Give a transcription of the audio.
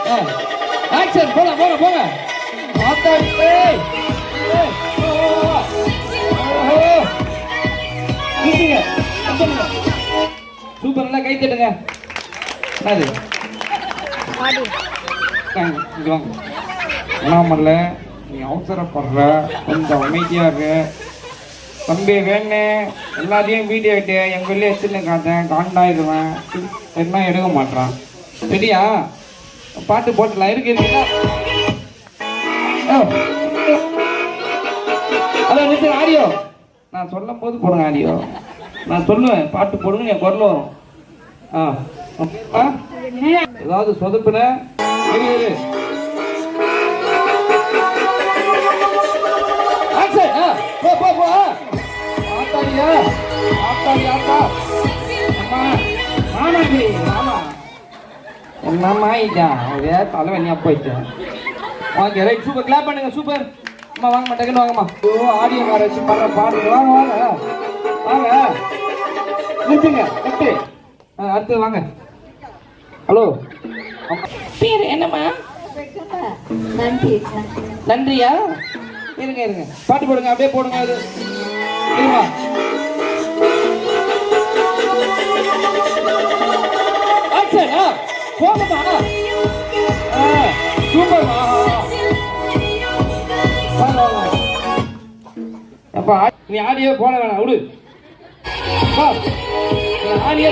action போங்க போங்க போங்க மாத்தாடி சூப்பர் நல்லா கை தட்டுங்க என்னது பண்ணல நீ அவசரப்படுற கொஞ்சம் அமைதியா இருக்கு தம்பி வேணே எல்லாத்தையும் வீடியோ எடுத்து எங்க வெளியே எடுத்துன்னு காட்டேன் காண்டாயிடுவேன் என்ன எடுக்க மாட்டான் சரியா பாட்டு போட்டலாம் இருக்குங்களா அதான் நிறுத்து ஆடியோ நான் சொல்லும் போது போடுங்க ஆடியோ நான் சொல்லுவேன் பாட்டு போடுங்க என் குரல் வரும் ஏதாவது சொதப்புன என்னம்மா ஆயிட்டான் ஒரே தலைவனியா போயிட்டேன் ஓகே ரைட் சூப்பர் கிளாப் பண்ணுங்க சூப்பர் அம்மா வாங்க மாட்டேங்கன்னு வாங்கம்மா ஆடியோ கார வச்சு பாடுற பாடுங்க வாங்க வாங்க வாங்க நிறுத்துங்க கட்டு அடுத்து வாங்க ஹலோ பேர் என்னம்மா நன்றியா இருங்க இருங்க பாட்டு போடுங்க அப்படியே போடுங்க அது இருமா போங்கம்மா சூப்பர்மா அப்பா நீ ஆடியோ போட வேணாம் விடு ஆடியோ